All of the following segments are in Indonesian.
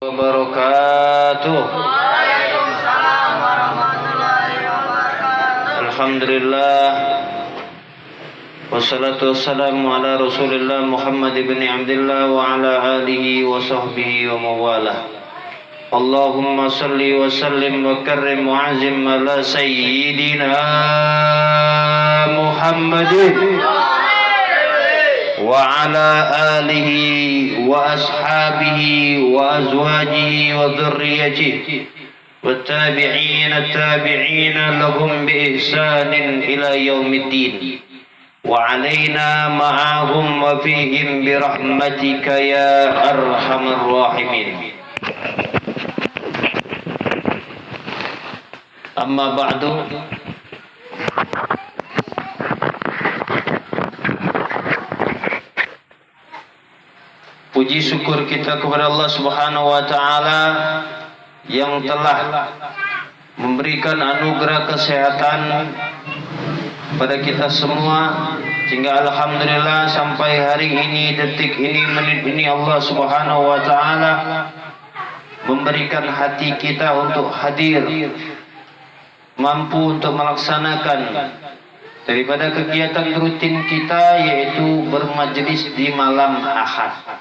Wabarakatuh. Waalaikumsalam warahmatullahi wabarakatuh. Alhamdulillah. Wassalatu wassalamu ala Rasulillah Muhammad ibn Abdullah wa ala alihi wa sahbihi wa mawalah. Allahumma salli wa sallim wa karrim wa azim ala sayyidina Muhammadin wa ala alihi wa ashabihi wa azwajihi wa dhurriyyatihi wattabi'in lahum bi ihsanin ila yaumiddin wa alaina ma'ahum wa fihim bi rahmatika ya arhamar rahimin. Amma ba'du. Puji syukur kita kepada Allah Subhanahu wa taala yang telah memberikan anugerah kesehatan pada kita semua, sehingga alhamdulillah sampai hari ini, detik ini, menit ini Allah Subhanahu wa taala memberikan hati kita untuk hadir, mampu untuk melaksanakan daripada kegiatan rutin kita, yaitu bermajelis di malam Ahad.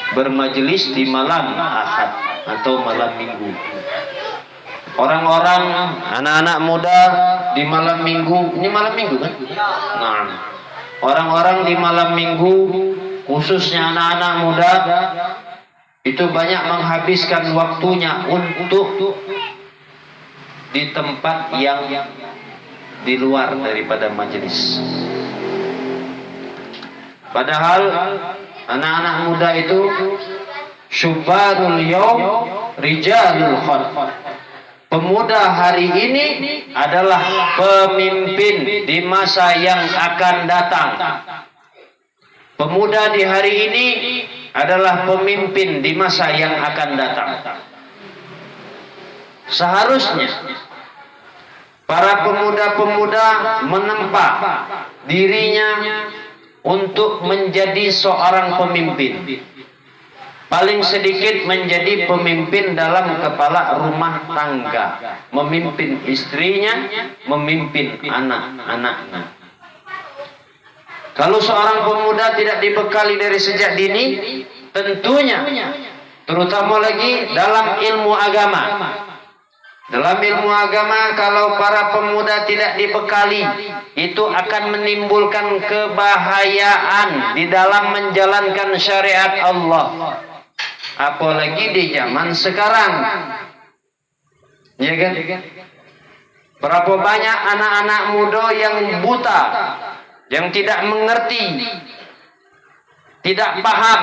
Bermajelis di malam Ahad atau malam Minggu. Orang-orang, anak-anak muda di malam Minggu, ini malam Minggu kan? Nah, orang-orang di malam Minggu, khususnya anak-anak muda, itu banyak menghabiskan waktunya untuk di tempat yang di luar daripada majelis. Padahal anak-anak muda itu syubbanul yaum rijalul khad. Pemuda hari ini adalah pemimpin di masa yang akan datang. Pemuda di hari ini adalah pemimpin di masa yang akan datang. Seharusnya para pemuda-pemuda menempa dirinya untuk menjadi seorang pemimpin. Paling sedikit menjadi pemimpin dalam kepala rumah tangga, memimpin istrinya, memimpin anak-anaknya. Kalau seorang pemuda tidak dibekali dari sejak dini, tentunya terutama lagi dalam ilmu agama. Dalam ilmu agama, kalau para pemuda tidak dibekali, itu akan menimbulkan kebahayaan di dalam menjalankan syariat Allah. Apalagi di zaman sekarang. Ya kan? Berapa banyak anak-anak muda yang buta, yang tidak mengerti, tidak paham,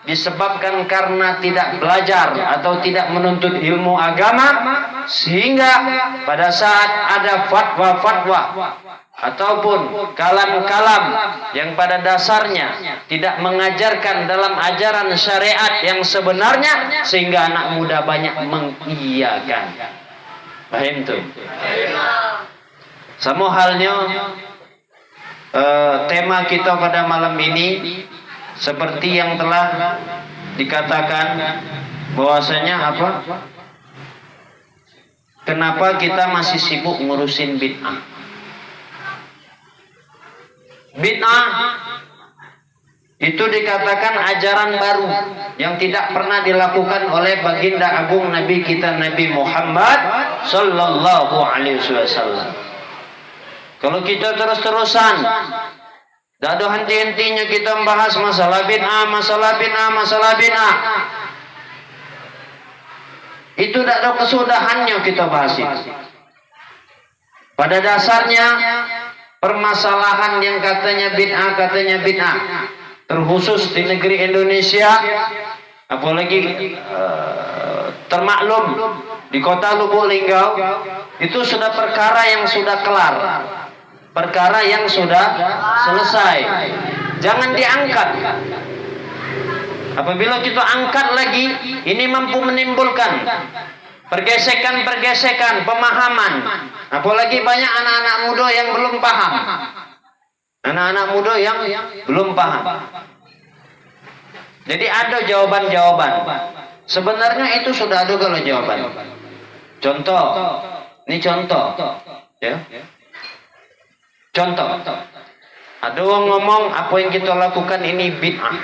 disebabkan karena tidak belajar atau tidak menuntut ilmu agama, sehingga pada saat ada fatwa-fatwa ataupun kalam-kalam yang pada dasarnya tidak mengajarkan dalam ajaran syariat yang sebenarnya, sehingga anak muda banyak mengiyakan. Paham tuh? Sama halnya tema kita pada malam ini, seperti yang telah dikatakan bahwasanya apa? Kenapa kita masih sibuk ngurusin bid'ah? Bid'ah itu dikatakan ajaran baru yang tidak pernah dilakukan oleh baginda agung Nabi kita, Nabi Muhammad sallallahu alaihi wasallam. Kalau kita terus-terusan, tidak ada henti-hentinya kita membahas masalah bid'ah, masalah bid'ah. Itu tidak ada kesudahannya kita bahas itu. Pada dasarnya permasalahan yang katanya bid'ah, terkhusus di negeri Indonesia, apalagi termaklum di kota Lubuk Linggau, itu sudah perkara yang sudah kelar. Perkara yang sudah selesai. Jangan diangkat. Apabila kita angkat lagi, ini mampu menimbulkan pergesekan, pemahaman. Apalagi banyak anak-anak muda yang belum paham. Anak-anak muda yang belum paham. Jadi ada jawaban-jawaban. Sebenarnya itu sudah ada kalau jawaban. Contoh, ini contoh, ya. Contoh, ada orang ngomong apa yang kita lakukan ini bid'ah.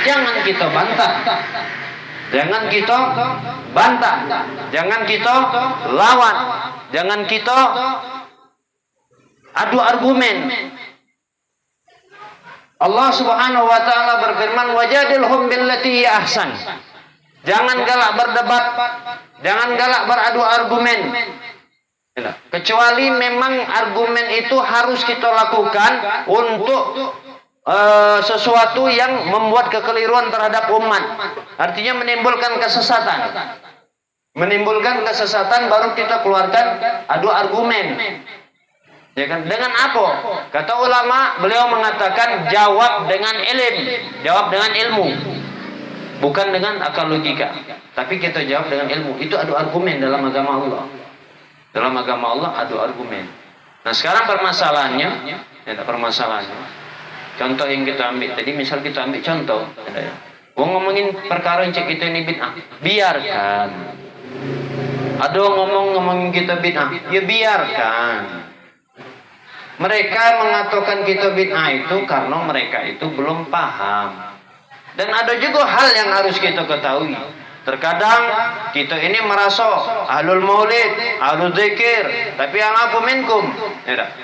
Jangan kita bantah, jangan kita bantah, jangan kita lawan, jangan kita adu argumen. Allah Subhanahu wa taala berfirman, "Wajadilhum billati hiya ahsan." Jangan galak berdebat, jangan galak beradu argumen. Kecuali memang argumen itu harus kita lakukan untuk sesuatu yang membuat kekeliruan terhadap umat. Artinya menimbulkan kesesatan. Menimbulkan kesesatan baru kita keluarkan adu argumen. Ya kan? Dengan apa? Kata ulama, beliau mengatakan jawab dengan jawab dengan ilmu. Bukan dengan akal logika. Tapi kita jawab dengan ilmu. Itu adu argumen dalam agama Allah. Dalam agama Allah adu argumen. Nah, sekarang permasalahannya, contoh yang kita ambil tadi, misal kita ambil contoh, ngomongin perkara yang kita ini bid'ah, biarkan. Ada ngomongin kita bid'ah, ya biarkan. Mereka mengatakan kita bid'ah itu karena mereka itu belum paham. Dan ada juga hal yang harus kita ketahui. Terkadang kita ini merasa ahlul maulid, ahlul zikir, tapi yang aku minkum.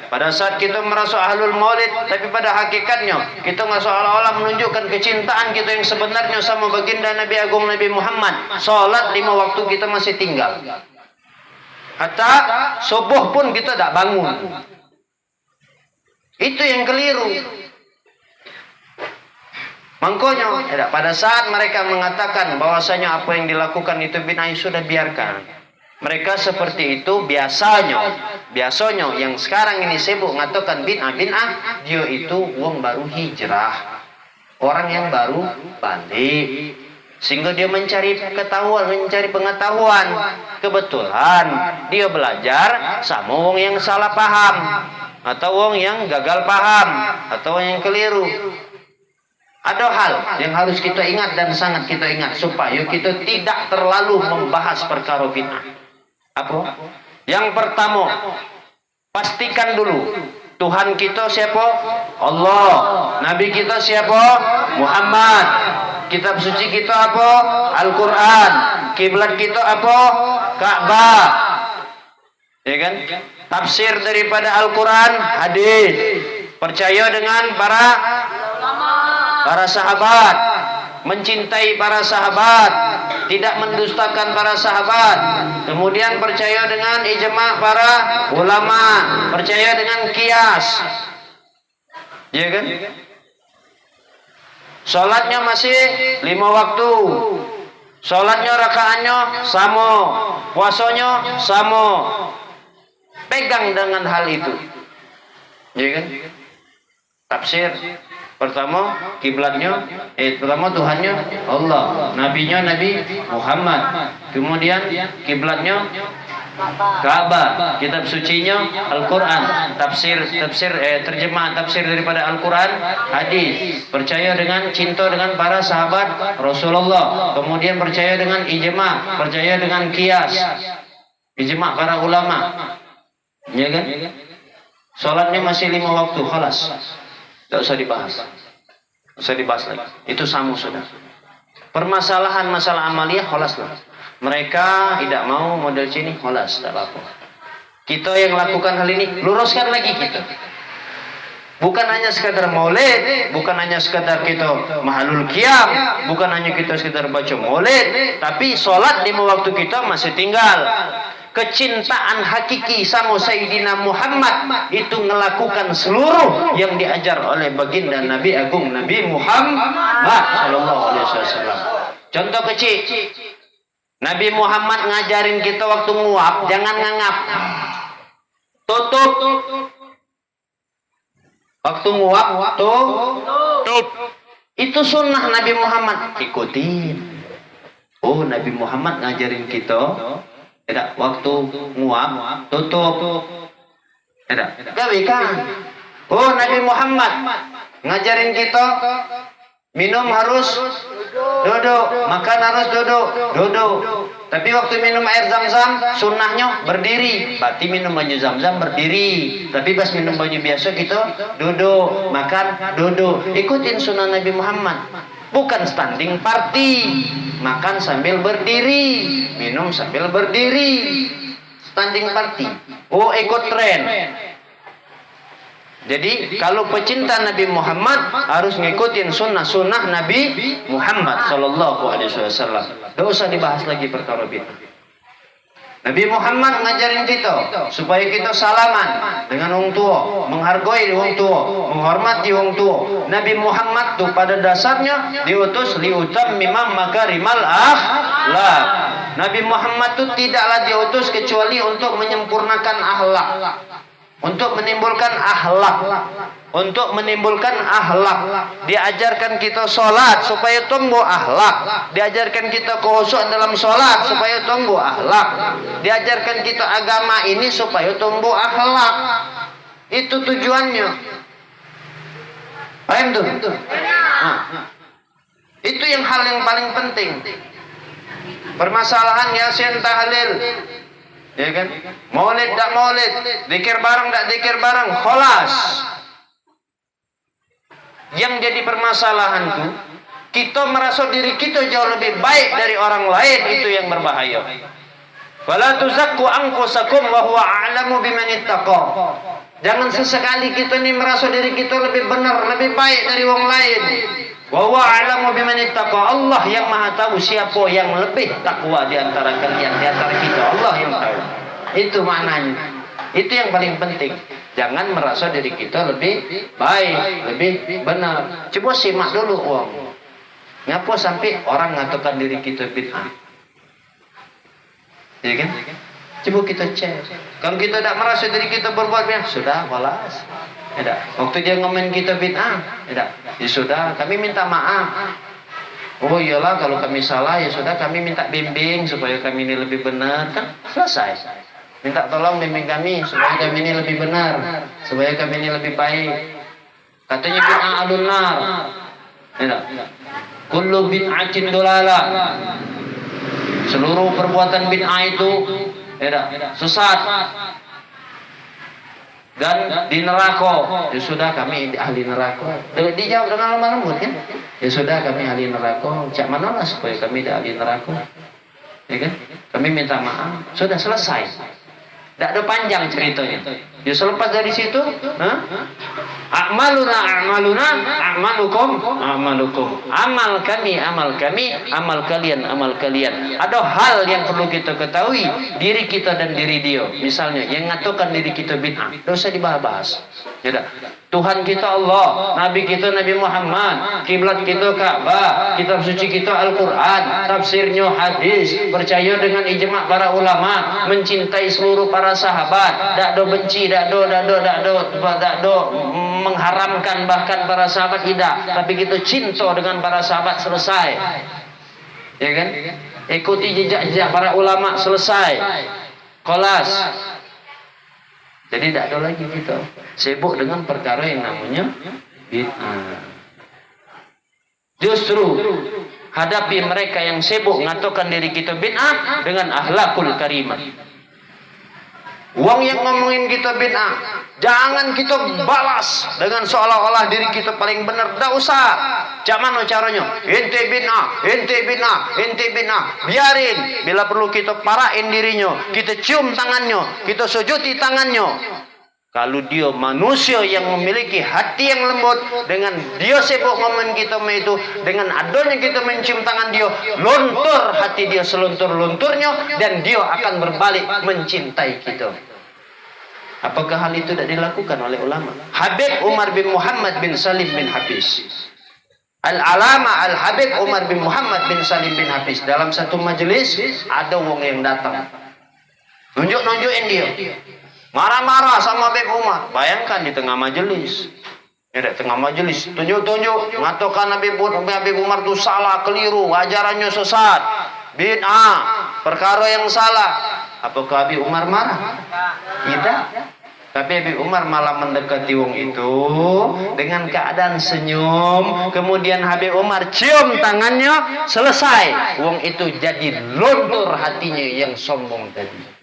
Pada saat kita merasa ahlul maulid, tapi pada hakikatnya kita nggak seolah-olah menunjukkan kecintaan kita yang sebenarnya sama baginda Nabi Agung Nabi Muhammad. Salat 5 waktu kita masih tinggal. Hatta subuh pun kita tak bangun. Itu yang keliru. Makanya pada saat mereka mengatakan bahwasanya apa yang dilakukan itu bid'ah, sudah biarkan. Mereka seperti itu biasanya yang sekarang ini sibuk mengatakan bid'ah, dia itu wong baru hijrah, orang yang baru balik, sehingga dia mencari pengetahuan. Kebetulan dia belajar sama wong yang salah paham, atau wong yang gagal paham, atau yang keliru. Ada hal yang harus kita ingat dan sangat kita ingat supaya kita tidak terlalu membahas perkara bid'ah. Apa? Yang pertama, pastikan dulu Tuhan kita siapa? Allah. Nabi kita siapa? Muhammad. Kitab suci kita apa? Al-Quran. Kiblat kita apa? Ka'bah. Ya kan? Tafsir daripada Al-Quran, hadis. Percaya dengan para sahabat, mencintai para sahabat, tidak mendustakan para sahabat. Kemudian percaya dengan ijma' para ulama, percaya dengan qiyas. Ya kan? Salatnya masih 5 waktu. Salatnya rakaatnya sama, puasanya sama. Pegang dengan hal itu. Ya kan? Tafsir pertama kiblatnya pertama Tuhannya Allah, nabinya Nabi Muhammad, kemudian kiblatnya Ka'bah, kitab sucinya Al-Quran, terjemah tafsir daripada Al-Quran, hadis, percaya dengan cinta dengan para sahabat Rasulullah, kemudian percaya dengan ijma', percaya dengan qiyas, ijma' para ulama. Ya kan? Salatnya masih 5 waktu, khalas. Tidak usah dibahas. Tidak usah dibahas lagi. Itu sama sudah. Permasalahan masalah amaliyah, khalas lah. Mereka tidak mau model sini, khalas, tak apa-apa. Kita yang lakukan hal ini, luruskan lagi kita. Bukan hanya sekadar maulid, bukan hanya sekadar kita mahalul qiyam, bukan hanya kita sekadar baca maulid, tapi sholat 5 waktu kita masih tinggal. Kecintaan hakiki sama Sayyidina Muhammad itu melakukan seluruh yang diajar oleh baginda Nabi Agung Nabi Muhammad sallallahu alaihi wasallam. Contoh kecil, Nabi Muhammad ngajarin kita waktu nguap jangan ngangap, tutup. Waktu nguap tutup. Itu sunnah Nabi Muhammad, ikutin. Oh, Nabi Muhammad ngajarin kita tidak, waktu nguap tutup. Tidak, gawe kan. Oh, Nabi Muhammad ngajarin kita Minum harus duduk, makan harus duduk. Tapi waktu minum air zam-zam, sunnahnya berdiri. Berarti minum banyu zam-zam berdiri. Tapi pas minum banyu biasa kita duduk, makan duduk. Ikutin sunnah Nabi Muhammad. Bukan standing party. Makan sambil berdiri, minum sambil berdiri. Standing party. Oh, ikut tren. Jadi kalau pecinta Nabi Muhammad harus ngikutin sunnah Nabi Muhammad Sallallahu Alaihi Wasallam. Tidak usah dibahas lagi perkara bid'ah. Nabi Muhammad ngajarin kita supaya kita salaman dengan orang tua, menghargai orang tua, menghormati orang tua. Nabi Muhammad tuh pada dasarnya diutus liutammima makarimal akhlak. Nabi Muhammad tuh tidaklah diutus kecuali untuk menyempurnakan akhlak. Untuk menimbulkan akhlak, diajarkan kita sholat supaya tumbuh akhlak, diajarkan kita khusyuk dalam sholat supaya tumbuh akhlak, diajarkan kita agama ini supaya tumbuh akhlak. Itu tujuannya. Paham tuh? Nah, itu yang hal yang paling penting. Permasalahan yasin tahlil, ya kan? Maulid tak maulid, zikir bareng tak zikir bareng, kholas. Yang jadi permasalahanku, kita merasa diri kita jauh lebih baik dari orang lain, itu yang berbahaya. Wala tuzakku anfusakum wa huwa a'lamu biman ittaqa. Jangan sesekali kita ni merasa diri kita lebih benar, lebih baik dari orang lain. Wa huwa a'lamu biman ittaqa. Allah yang Maha tahu siapa yang lebih takwa di antara kalian, di antara kita. Allah yang tahu. Itu maknanya. Itu yang paling penting. Jangan merasa diri kita lebih baik, lebih benar. Coba simak dulu uang. Ngapa sampai orang mengatakan diri kita bid'ah? Ya kan? Coba kita cek. Kalau kita tidak merasa diri kita berbuat bid'ah, sudah walas. Tidak. Waktu dia ngomongin kita bid'ah, tidak. Ya sudah, kami minta maaf. Oh iyalah, kalau kami salah ya sudah, kami minta bimbing supaya kami ini lebih benar, kan selesai. Minta tolong bimbing kami supaya kami ini lebih benar, supaya kami ini lebih baik. Katanya bid'ah alunnar. Tidak. Kullu bid'atin dolalah. Seluruh perbuatan bid'ah itu sesat dan di neraka. Ya sudah, kami ahli neraka. Dijawab dengan lemah lembut kan? Ya sudah, kami ahli neraka. Cak mana lah supaya kami tidak ahli neraka? Ya kan? Kami minta maaf. Sudah selesai. Tidak ada panjang ceritanya. Ya selepas dari situ, a'maluna a'malukum. Amal kami, amal kalian, amal kalian. Ada hal yang perlu kita ketahui, diri kita dan diri dia. Misalnya, yang ngatakan diri kita bid'ah, tidak usah dibahas. Tidak. Tuhan kita Allah, Nabi kita Nabi Muhammad, kiblat kita Ka'bah, kitab suci kita Al-Quran, tafsirnya hadis, percaya dengan ijma' para ulama, mencintai seluruh para sahabat, tak do benci, tak do mengharamkan bahkan para sahabat, tidak, tapi kita cinta dengan para sahabat, selesai. Ya kan? Ikuti jejak-jejak para ulama, selesai. Kelas. Jadi tidak ada lagi kita sibuk dengan perkara yang namanya bid'ah. Justru hadapi mereka yang sibuk mengatakan diri kita bid'ah dengan akhlakul karimah. Wong yang ngomongin kita bid'ah, jangan kita balas dengan seolah-olah diri kita paling benar. Tidak usah. Jangan caranya. Ente bid'ah. Biarin. Bila perlu kita parahin dirinya, kita cium tangannya, kita sujudi tangannya. Kalau dia manusia yang memiliki hati yang lembut, dengan dia sibuk ngomongin kita itu, dengan adanya kita mencium tangan dia, luntur hati dia seluntur-lunturnya, dan dia akan berbalik mencintai kita. Apakah hal itu tidak dilakukan oleh ulama? Habib Umar bin Muhammad bin Salim bin Hafiz, Al-Alama Al-Habib Umar bin Muhammad bin Salim bin Hafiz, dalam satu majelis ada wong yang datang, nunjuk-nunjukin dia, marah-marah sama Habib Umar. Bayangkan di tengah majelis, tunjuk-tunjuk, mengatakan Habib Umar itu salah, keliru, ajarannya sesat, bid'ah, perkara yang salah. Apakah Habib Umar marah? Tidak. Tapi Habib Umar malah mendekati wong itu dengan keadaan senyum. Kemudian Habib Umar cium tangannya, selesai. Wong itu jadi luntur hatinya yang sombong tadi.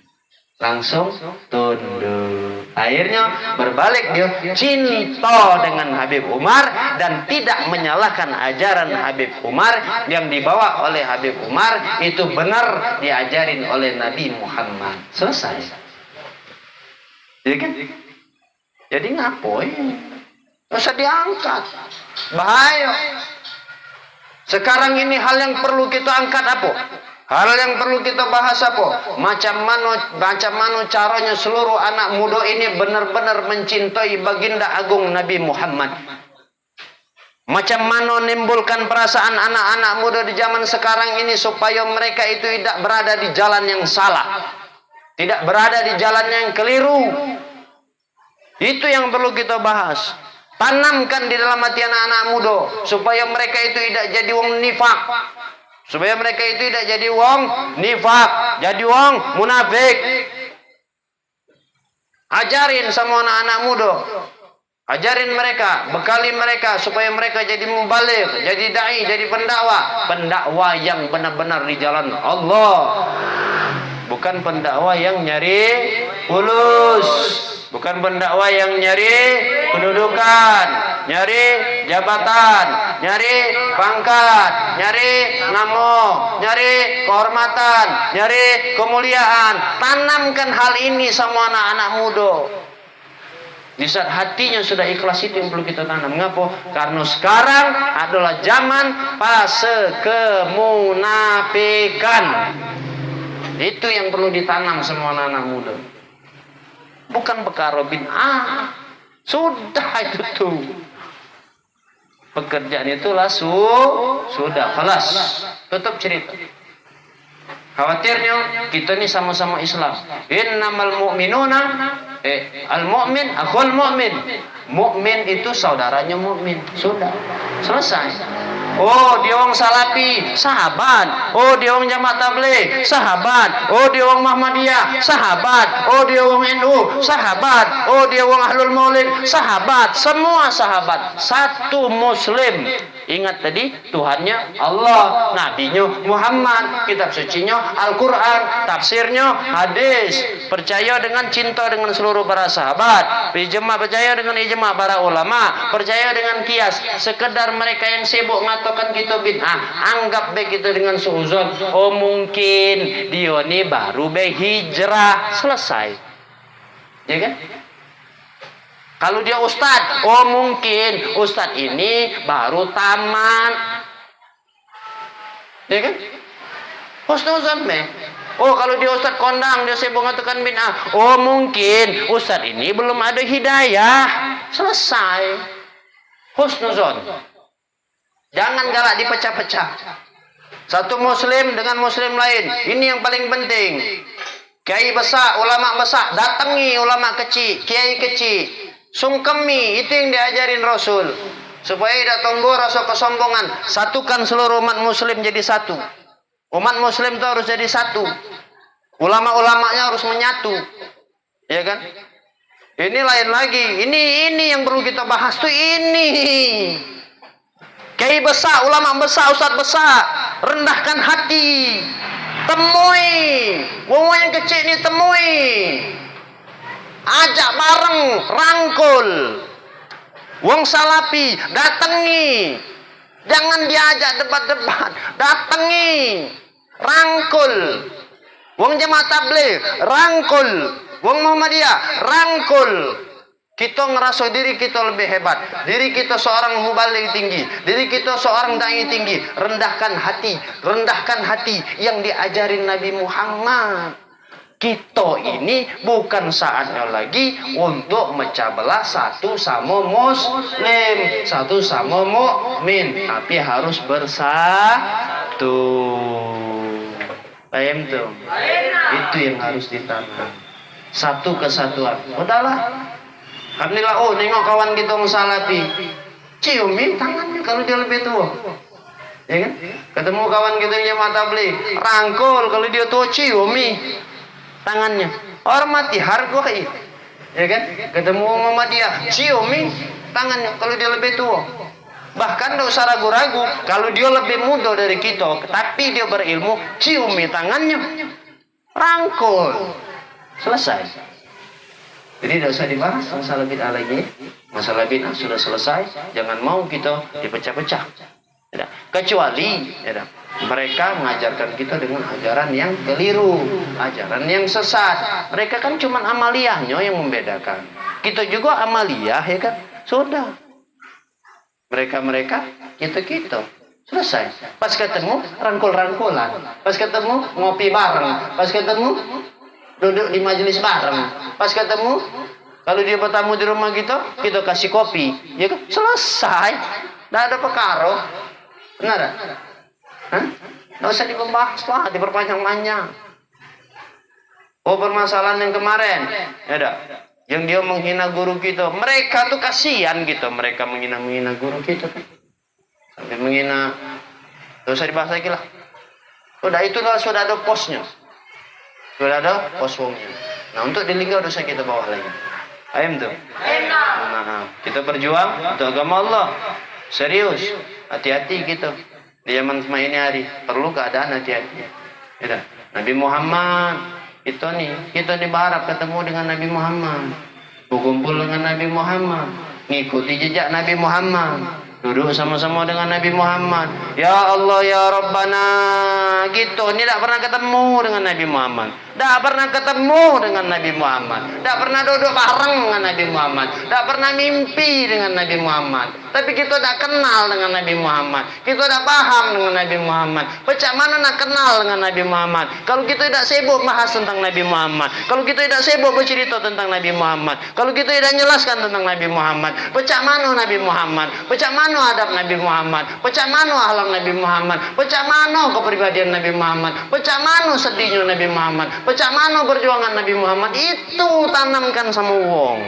Langsung tunduk. Akhirnya berbalik dia cinta dengan Habib Umar dan tidak menyalahkan ajaran Habib Umar yang dibawa oleh Habib Umar itu benar diajarin oleh Nabi Muhammad. Selesai. Jadi kan? Jadi ngapain? Nggak usah diangkat. Bahaya. Sekarang ini hal yang perlu kita angkat apa? Hal yang perlu kita bahas apa? Macam mana caranya seluruh anak muda ini benar-benar mencintai baginda agung Nabi Muhammad. Macam mana menimbulkan perasaan anak-anak muda di zaman sekarang ini supaya mereka itu tidak berada di jalan yang salah. Tidak berada di jalan yang keliru. Itu yang perlu kita bahas. Tanamkan di dalam hati anak-anak muda supaya mereka itu tidak jadi wong nifak. Supaya mereka itu tidak jadi wong nifak, jadi wong munafik. Ajarin sama anak-anak muda. Ajarin mereka, bekali mereka supaya mereka jadi mubaligh, jadi dai, jadi pendakwa. Pendakwa yang benar-benar di jalan Allah. Bukan pendakwa yang nyari fulus, bukan pendakwa yang nyari kedudukan, nyari jabatan, nyari pangkat, nyari namo, nyari kehormatan, nyari kemuliaan. Tanamkan hal ini sama anak-anak muda. Di saat hatinya sudah ikhlas, itu yang perlu kita tanam. Mengapa? Karena sekarang adalah zaman fase kemunafikan. Itu yang perlu ditanam semua anak-anak muda. Bukan perkara bid'ah. Sudah itu tuh. Pekerjaan itulah sudah kelas. Tutup cerita. Khawatirnya kita ini sama-sama Islam. Innamal mu'minuna al-mu'min akhul mu'min. Mu'min itu saudaranya mu'min. Sudah. Selesai. Oh, dia orang Salafi, sahabat. Oh, dia orang Jamaah Tabligh, sahabat. Oh, dia orang Muhammadiyah, sahabat. Oh, dia orang NU, sahabat. Oh, dia orang Ahlul Maulid, sahabat. Semua sahabat. Satu Muslim. Ingat tadi, Tuhannya Allah, Nabinya Muhammad, kitab sucinya Al-Quran, tafsirnya hadis. Percaya dengan cinta dengan seluruh para sahabat. Percaya dengan ijma para ulama. Percaya dengan kias. Sekedar mereka yang sibuk ngatakan kita bid'ah, anggap baik itu dengan suuzon. Oh, mungkin dia ini baru berhijrah. Selesai. Ya kan? Kalau dia ustad, oh mungkin ustad ini baru tamat. Ya kan? Husnuzon meh. Oh, kalau dia ustad kondang, dia sibuk ngatakan bid'ah. Oh, mungkin ustad ini belum ada hidayah. Selesai. Husnuzon. Jangan galak dipecah-pecah. Satu muslim dengan muslim lain. Ini yang paling penting. Kiai besar, ulama besar, datangi ulama kecil, kiai kecil. Sungkemi, itu yang diajarin Rasul. Supaya tidak tumbuh rasa kesombongan. Satukan seluruh umat muslim jadi satu. Umat muslim itu harus jadi satu. Ulama-ulamanya harus menyatu. Ya kan? Ini lain lagi. Ini yang perlu kita bahas tuh ini. Kiai besar, ulama besar, ustaz besar. Rendahkan hati. Temui. Wong yang kecil ini temui. Ajak bareng, rangkul. Wong Salafi, datangi. Jangan diajak debat-debat, datangi. Rangkul. Wong Jamaah Tabligh, rangkul. Wong Muhammadiyah, rangkul. Kita ngerasa diri kita lebih hebat. Diri kita seorang mubaligh tinggi. Diri kita seorang dai tinggi. Rendahkan hati. Rendahkan hati yang diajarin Nabi Muhammad. Kita ini bukan saatnya lagi untuk mecah belah satu sama muslim, satu sama mukmin, tapi harus bersatu. Paham tuh? Itu yang harus ditanam. Satu kesatuan. Udahlah. Alhamdulillah, oh nengok kawan kita orang Salafi. Ciumin tangannya kalau dia lebih tua. Ya kan? Ketemu kawan kita yang Jamaah Tabligh, rangkul kalau dia tua, ciumi tangannya. Hormati, hargai. Ya kan? Ketemu Muhammadiyah, ciumi tangannya kalau dia lebih tua. Bahkan tidak usah ragu-ragu, kalau dia lebih muda dari kita, tapi dia berilmu, ciumi tangannya, rangkul, selesai. Jadi tidak usah dibahas masalah bid'ah lagi. Masalah bid'ah sudah selesai, jangan mau kita dipecah-pecah. Ya, kecuali ya, mereka mengajarkan kita dengan ajaran yang keliru, ajaran yang sesat. Mereka kan cuma amaliyahnya yang membedakan. Kita juga amaliyah, ya kan? Sudah. Mereka, kita. Selesai. Pas ketemu, rangkul-rangkulan. Pas ketemu, ngopi bareng. Pas ketemu, duduk di majelis bareng. Pas ketemu, kalau dia bertamu di rumah kita kasih kopi. Ya kan? Selesai. Tidak ada perkara. Benar? Hah? Tidak usah dibahas lah, diperpanjang-panjang. Oh, permasalahan yang kemarin. Ya dah. Yang dia menghina guru kita. Mereka tuh kasihan gitu. Mereka menghina guru kita. Sampai menghina. Tidak usah dibahas lagi lah. Sudah ada posnya. Sudah ada poswongnya. Nah, untuk di Lingga udah usah kita bawa lagi. Ayam tuh. Nah, kita berjuang untuk agama Allah. Serius. Hati-hati gitu. Di zaman semua ini hari. Perlu keadaan hati-hati. Ya, Nabi Muhammad. Kita berharap ketemu dengan Nabi Muhammad. Berkumpul dengan Nabi Muhammad. Ngikuti jejak Nabi Muhammad. Duduk sama-sama dengan Nabi Muhammad. Ya Allah, ya Rabbana. Gitu. Ini tidak pernah ketemu dengan Nabi Muhammad. Tidak pernah ketemu dengan Nabi Muhammad. Tidak pernah duduk bareng dengan Nabi Muhammad. Tidak pernah mimpi dengan Nabi Muhammad. Tapi kita tidak kenal dengan Nabi Muhammad. Kita tidak paham dengan Nabi Muhammad. Macam mana nak kenal dengan Nabi Muhammad? Kalau kita tidak sibuk bahas tentang Nabi Muhammad. Kalau kita tidak sibuk bercerita tentang Nabi Muhammad. Kalau kita tidak jelaskan tentang Nabi Muhammad. Macam mana Nabi Muhammad? Macam mana adab Nabi Muhammad? Macam mana akhlak Nabi Muhammad? Macam mana kepribadian Nabi Muhammad? Macam mana sedihnya Nabi Muhammad? Macam mana perjuangan Nabi Muhammad? Itu tanamkan sama wong.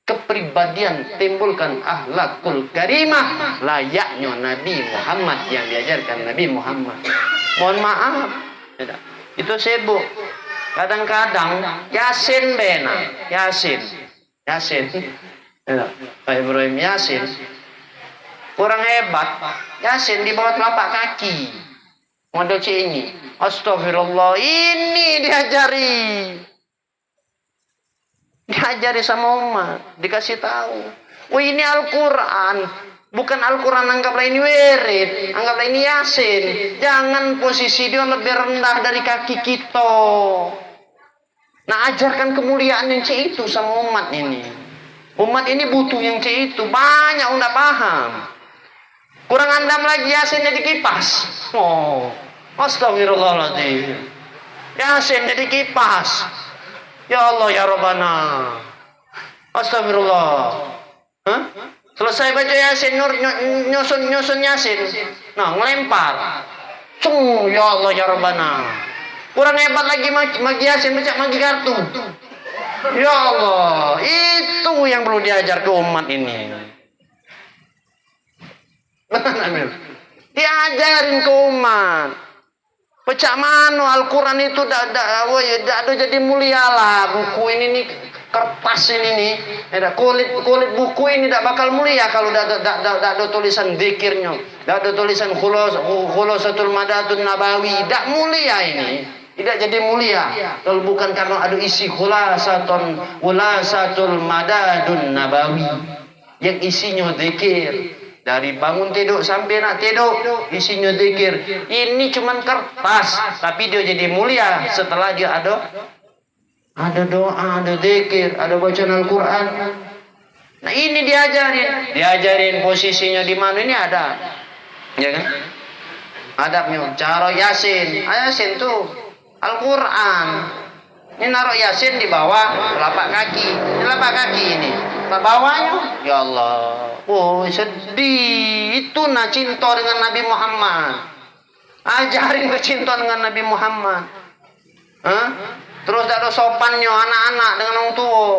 Kepribadian timbulkan akhlakul karimah layaknya Nabi Muhammad yang diajarkan Nabi Muhammad. Mohon maaf, itu sibuk. Kadang-kadang Yasin bena, Yasin, Pak Ibrahim Yasin kurang hebat. Yasin di bawah telapak kaki. Model ini. Astagfirullah, ini diajari sama umat, dikasih tahu. Oh, ini Al-Quran, bukan Al-Quran. Anggaplah ini wirid, anggaplah ini Yasin. Jangan posisi dia lebih rendah dari kaki kita. Nah, ajarkan kemuliaan yang itu sama umat ini. Umat ini butuh yang itu. Banyak udah paham. Kurang andam lagi Yasin jadi kipas. Oh, astagfirullahaladzim. Yasin jadi kipas. Ya Allah, ya Rabbana. Astagfirullah. Hah? Selesai baca Yasin, nyusun Yasin. Nah, ngelempar. Ya Allah, ya Rabbana. Kurang hebat lagi magi Yasin, baca magi kartu. Ya Allah, itu yang perlu diajar ke umat ini. Benar, diajarin ke umat. Pecah mana Al-Quran itu tidak jadi mulia lah. Buku ini nih, kertas ini nih, kulit buku ini tidak bakal mulia kalau tidak ada tulisan zikirnya, tidak ada tulisan khulasatul madatun nabawi. Tidak mulia ini. Tidak jadi mulia kalau bukan karena ada isi khulasatul madadun nabawi yang isinya zikir. Dari bangun tidur sampai nak tidur isinya zikir. Ini cuman kertas, tapi dia jadi mulia setelah dia ada doa, ada zikir, ada bacaan Al-Quran. Nah, ini diajarin posisinya di mana, ini ada. Ya kan? Adabnya, cara Yasin. Yasin tuh Al-Quran. Ini naruh Yasin di bawah telapak kaki. Telapak kaki ini. Bawahnya, ya Allah. Oh, sedih. Itu cinta dengan Nabi Muhammad. Ajarin kecinta dengan Nabi Muhammad. Terus ada sopannya anak-anak dengan orang tua.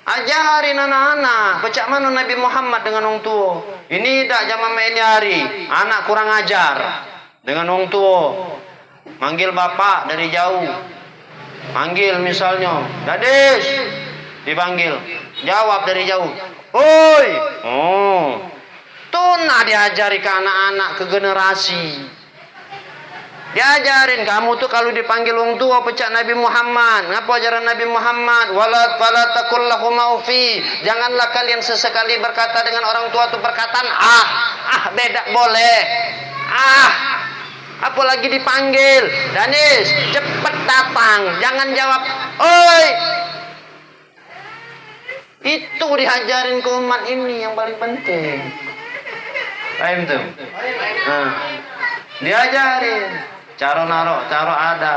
Ajarin anak-anak. Baca mana Nabi Muhammad dengan orang tua. Ini tak zaman ini hari. Anak kurang ajar dengan orang tua. Manggil bapak dari jauh. Panggil misalnya, gadis, dipanggil, jawab dari jauh, "Oi!" Oh, tunah diajari ke anak-anak, ke generasi. Diajarin kamu tuh kalau dipanggil orang tua pecah Nabi Muhammad. Ngapa ajaran Nabi Muhammad? Wala taqul lahum ufi. Janganlah kalian sesekali berkata dengan orang tua tuh perkataan beda boleh. Apalagi dipanggil, Danis, cepet datang, jangan jawab, "Oi." Itu diajarin ke umat ini yang paling penting. Paham tuh? Nah, diajarin cara naro, cara ada,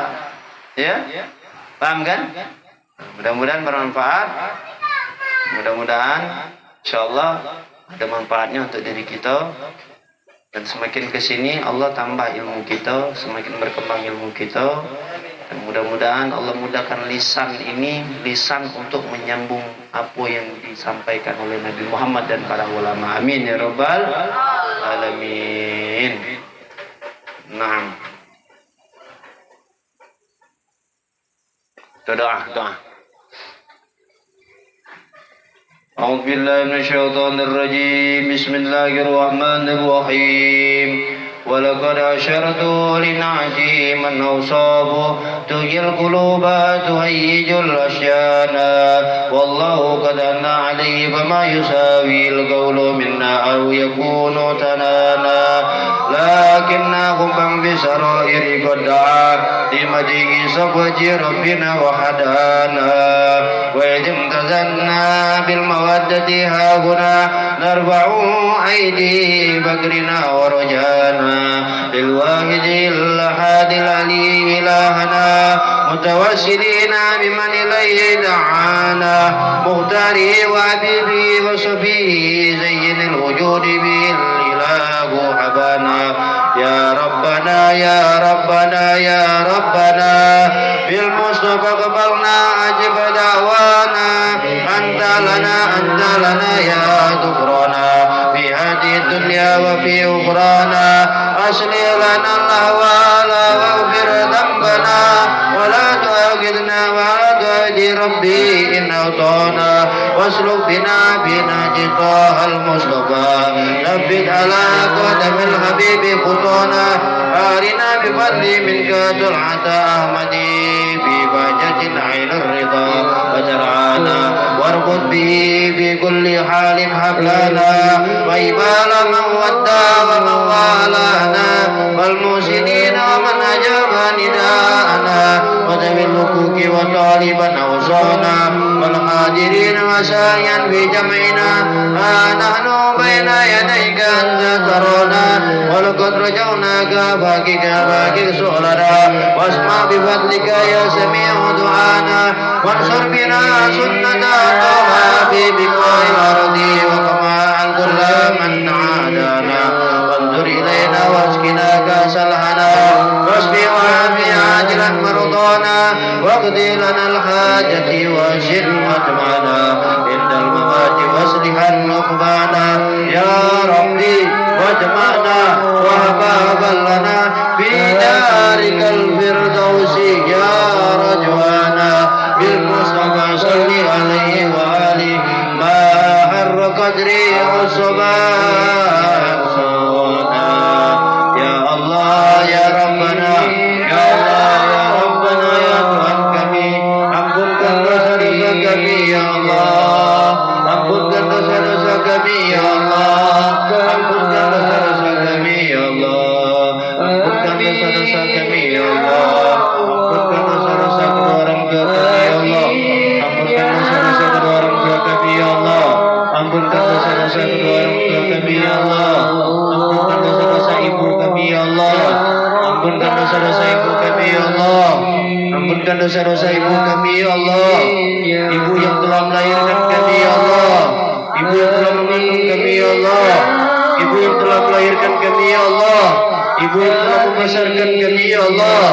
ya? Paham kan? Mudah-mudahan bermanfaat. Mudah-mudahan, insyaallah ada manfaatnya untuk diri kita. Dan semakin kesini Allah tambah ilmu kita, semakin berkembang ilmu kita. Dan mudah-mudahan Allah mudahkan lisan ini, lisan untuk menyambung apa yang disampaikan oleh Nabi Muhammad dan para ulama. Amin ya rabbal alamin. Naam. Doa. أعوذ بالله من الشيطان الرجيم بسم الله الرحمن الرحيم ولقد أشرت لنعجي من أوصابه تجي القلوب تهيج الأشيان والله قد أنى عليه فما يساوي القول منا أو يكون تنانا لكنهم بسرائر قد دعا لمجيء صفوة ربنا وحدانا وإذ امتزلنا بالمودة هاهنا نرفع أيدي فقرنا ورجانا للواحد الأحد العلي إلهنا متوسلين بمن إليه دعانا مختاري وحبيبي وصفيه زين الوجود به الإله حبانا يا ربنا يا ربنا يا ربنا بالمصطفى قبلنا أجب دعوانا أنت لنا يا ذكرنا في هذه الدنيا وفي أخرانا أصلح لنا الأهوال واغفر ذنبنا ولا تؤاخذنا ولا تؤاخذ ربي إن أوطانا واسلك بنا جطاه المصطفى ثبت على قدم الحبيب خطانا أرنا بفضل منك طلعة أحمدي في بهجة عين الرضا وزرعانا واربط به في كل حال حبلانا وإبال من ودى ومن والانا والمحسنين ومن أجاب نداءنا وذوي الحقوق وطالبا أوصانا والحاضرين وسائيا في جمعنا نحن بين يديك أنت ترانا ولقد رجوناك باقي سؤلنا واسمع بفضلك يا سميع دعانا وانصر بنا سنة طه في بقاع الأرض وكما عن كل من عادانا وانظر إلينا واسقنا كأس الهنا واشفي وعافي عاجلا مرضانا واقضي لنا الحاجة واشر أجمعنا عند الممات واصلح نقبانا يا ربي واجمعنا وهبا لنا في دارك الفردوس يا رجوانا بالمصطفى صل عليه وآله ما حر قدري والصباح يا الله يا ربنا يا الله يا ربنا يا Tuhan kami ampunkan dosa-dosa kami ya Allah ampunkan dosa-dosa kami ya Allah ampunkan dosa-dosa kami ya Allah ampunkan dosa-dosa kami ya Allah ampunkan dosa-dosa kedua orang tua kami ya Allah ampunkan dosa-dosa kedua orang tua kami ya Allah ampunkan dosa-dosa kedua orang tua kami ya Allah ampunkan dosa-dosa ibu kami ya Allah ampunkan dosa-dosa ibu kami ya Allah ampunkan dosa-dosa ibu kami ya Allah ibu yang telah melahirkan kami ya Allah ibu yang telah mengandung kami ya Allah ibu yang telah melahirkan kami ya Allah ibu yang telah membesarkan kami ya Allah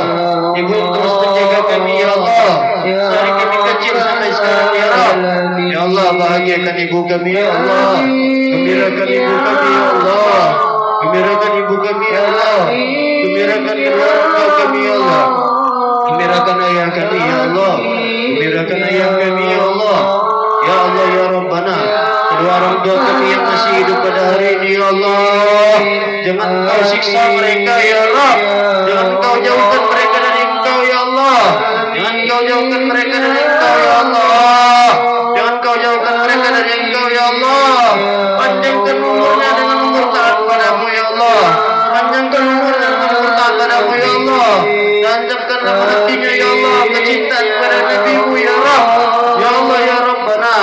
ibu yang terus menjaga kami ya Allah dari kami kecil sampai sekarang ya Rabb ya Allah bahagiakan ibu kami ya Allah gembirakan ibu kami ya Allah gembirakan ibu kami ya Allah gembirakan kedua orang tua kami ya Allah Gembirakan ayah kami ya Allah. Gembirakan ayah kami ya Allah. Ya Allah ya Rabbana, kedua orang tua kami yang masih hidup pada hari ini ya Allah, jangan Engkau siksa mereka ya Rabb. Jangan Engkau jauhkan mereka dari Engkau ya Allah. Jangan Engkau jauhkan mereka dari Engkau ya Allah. Jangan Engkau jauhkan mereka dari Engkau ya Allah. Panjangkan umurnya dengan umur taat padamu ya Allah. Panjangkan umurnya dengan umur taat padamu ya Allah. Tancapkanlah hatinya ya Allah kecintaan kepada Nabi-Mu ya Rabb. Ya Allah ya Rabbana,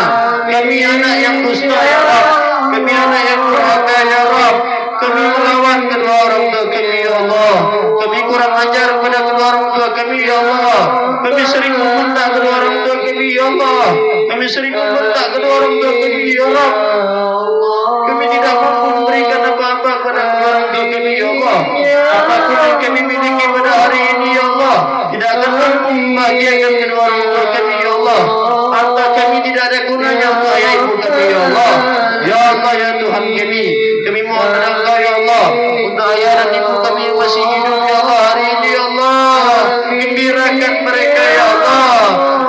kami anak yang dusta ya Rabb. Kami anak yang durhaka ya Rabb. Kami melawan kedua orang tua kami ya Allah. Kami kurang ajar kepada kedua orang tua kami ya Allah. Kami sering membentak kedua orang tua kami ya Allah. Kami sering membentak kedua orang tua kami ya Rabb. Kami tidak mampu memberikan apa-apa kepada kedua orang tua kami ya Allah. Apapun yang kami miliki pada hari ini ya Allah tidak akan mampu membahagiakan kedua orang tua kami ya Allah. Harta kami tidak ada gunanya untuk ayah ibu kami ya Allah. Ya Allah ya Tuhan kami mohon pada Engkau ya Allah untuk ayah dan ibu kami yang masih hidup ya Allah hari ini ya Allah. Gembirakan mereka ya Allah.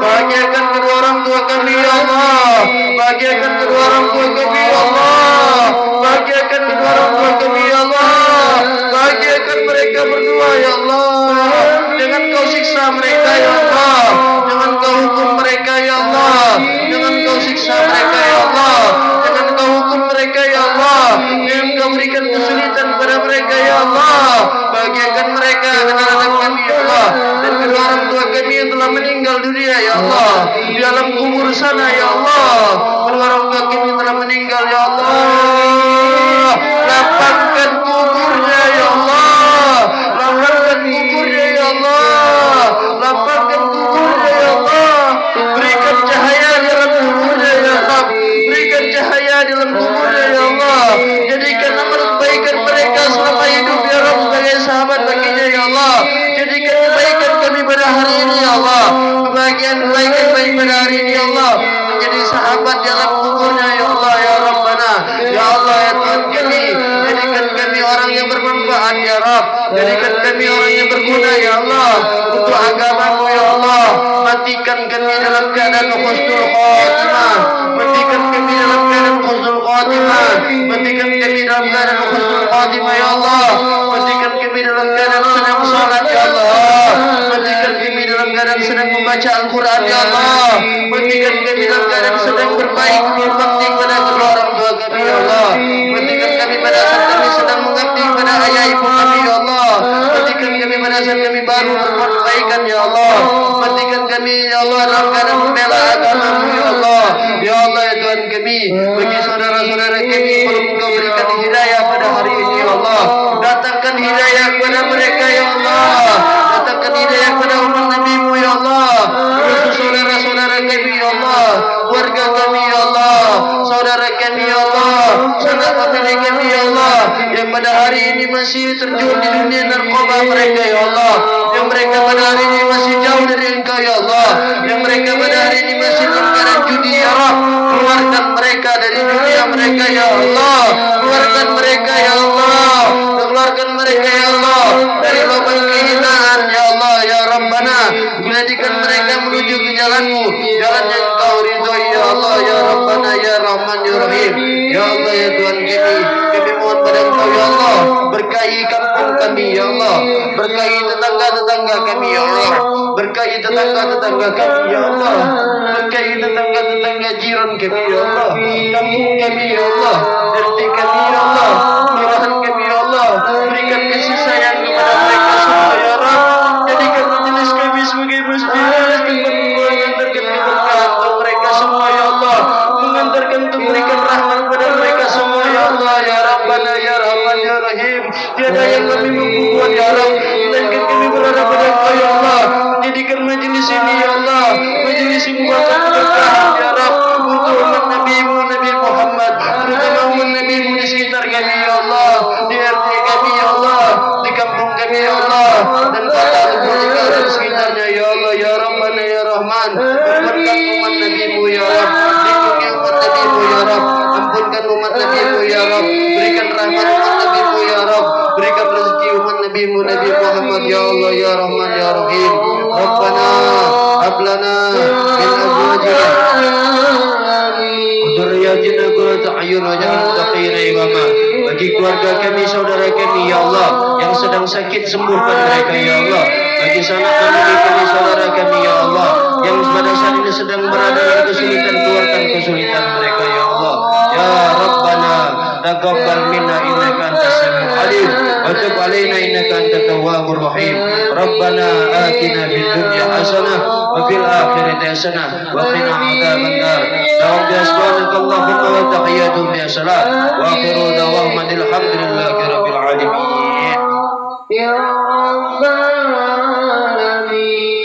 Bahagiakan kedua orang tua kami ya Allah. Bahagiakan kedua orang tua kami ya Allah. Bahagiakan kedua orang tua kami ya Allah. Bahagiakan mereka berdua ya Allah. Jangan Kau siksa mereka ya Allah. Jangan Kau hukum mereka ya Allah. Jangan Kau siksa mereka ya Allah. Jangan Kau hukum mereka ya Allah. Jangan Kau berikan kesulitan pada mereka ya Allah. Bahagiakan mereka anak-anak kami ya Allah. Dan kedua orang tua kami yang telah meninggal dunia ya Allah. Di alam kubur sana ya Allah. Kedua orang tua kami yang telah meninggal ya Allah. Lapangkan kuburnya ya Allah. Lapangkan kuburnya ya Allah. Lapangkan kuburnya ya Allah. Berikan cahaya di dalam kuburnya ya Allah. Berikan cahaya di dalam kuburnya ya Allah. Jadikan amal kebaikan mereka selama hidup ya Rabb sebagai sahabat baginya ya Allah. Jadikan kebaikan kami pada hari ini ya Allah. Kebahagiaan kebaikan baik pada hari ini ya Allah. Menjadi sahabat dalam kuburnya ya Allah ya Rabbana. Ya Allah ya Tuhan kami. Jadikan kami orang yang bermanfaat ya Rabb. Jadikan kami orang yang berguna ya Allah. Untuk agama-Mu ya Allah. Matikan kami dalam keadaan husnul khatimah. Matikan kami dalam keadaan husnul khatimah. Matikan kami dalam keadaan husnul khatimah ya Allah. Matikan kami dalam keadaan sedang salat ya Allah. Matikan kami dalam keadaan sedang membaca Al-Quran ya Allah. Matikan kami dalam keadaan sedang berbaik berbakti kepada kedua orang tua kami ya Allah. Matikan kami pada saat kami sedang mengabdi kepada ayah ibu kami ya Allah. Matikan kami pada saat kami baru berbuat kebaikan ya Allah. Matikan kami ya Allah dalam keadaan membela agama-Mu ya Allah. Ya Allah ya Tuhan kami, bagi saudara-saudara kami belum Engkau berikan hidayah pada hari ini ya Allah. Datangkan hidayah kepada mereka ya Allah. Datangkan hidayah kepada umat Nabi-Mu ya Allah. Khusus saudara-saudara kami ya Allah. Keluarga kami ya Allah. Saudara kami ya Allah. Sanak famili kami ya Allah. Yang pada hari ini masih terjun di dunia narkoba mereka ya Allah. Yang mereka pada hari ini masih jauh dari Engkau ya Allah. Yang mereka pada hari ini masih dalam keadaan judi ya Rabb. Keluarkan mereka dari dunia mereka ya Allah. Keluarkan mereka ya Allah. Keluarkan mereka ya Allah dari lubang kehinaan ya Allah ya Rabbana. Jadikan mereka menuju ke jalan-Mu, jalan yang Kau ridhoi ya Allah ya Rabbana ya Rahman ya Rahim. Ya Allah ya Tuhan kami mohon pada Engkau ya Allah. Berkahi kampung kami ya Allah. Berkahi tetangga-tetangga kami ya Allah. Berkahi tetangga-tetangga kami ya Allah. Berkahi tetangga-tetangga jiran kami ya Allah. Kampung kami ya Allah. RT kami ya Allah. Kelurahan kami ya Allah. Berikan kasih sayang kepada mereka semua ya Rabb. Jadikan majelis kami sebagai masjid tempat mengantarkan keberkahan untuk mereka semua ya Allah. Mengantarkan untuk memberikan rahmat kepada mereka semua ya Allah ya Rabbana ya Rahman ya Rahim. Tiada yang kami mampu buat ya Rabb, melainkan kami berada pada Engkau ya Allah. Menjadikan majelis ini ya Allah majelis yang membawa keberkahan ya Rabb untuk umat Nabi-Mu Nabi Muhammad, terutama umat Nabi-Mu di sekitar kami ya Allah, di RT kami ya Allah, di kampung kami ya Allah, dan kota Lubulika dan sekitarnya ya Allah ya Rabbana ya Rahman. Berkat umat Nabi-Mu ya Rabb, lindungi umat Nabi-Mu ya Rabb, ampunkan umat Nabi-Mu ya Rabb, berikan rahmat umat Nabi-Mu ya Rabb, berikan rezeki umat Nabi-Mu Nabi Muhammad ya Allah ya Rahman ya Rahim. ربنا هب لنا من أزواجنا وذرياتنا قرة أعين واجعلنا للمتقين إماما. Bagi keluarga kami, saudara kami, ya Allah, yang sedang sakit, sembuhkan mereka, ya Allah. Bagi sanak famili kami, saudara kami, ya Allah, yang pada saat ini sedang berada dalam kesulitan, keluarkan kesulitan mereka, ya Allah. Ya Rabbana taqabbal minna innaka antas samiul alim wa tub alaina innaka antat tawwabur rahim. Rabbana atina fid dunya hasanah wa fil akhirati hasanah wa qina adzaban nar. Subhanakallahumma wa tahiyyatuhum bi salam wa akhiru da'wahum alhamdulillahi rabbil alamin. Ya Rabbal Alamin.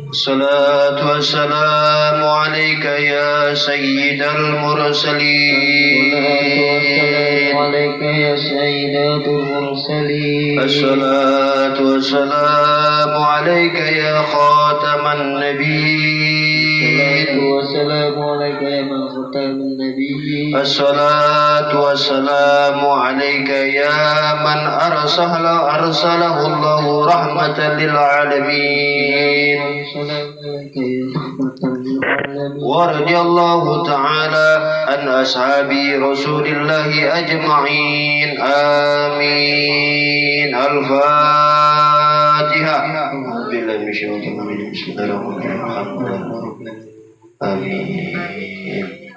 Salatu wassalamu alayka ya sayyidal mursalin. Alayka ya sayyidatul mursalin. Assalatu wassalamu alayka ya khataman nabiyyin. Wassalamu alayka ya man khataman nabiyyin. Assalatu wassalamu alayka ya man arsalahu Allahu rahmatan lil alamin. ورضي الله تعالى عن أصحاب رسول الله أجمعين آمين. الفاتحة. بالله من الشيطان الرجيم. بسم الله الرحمن الرحيم. آمين.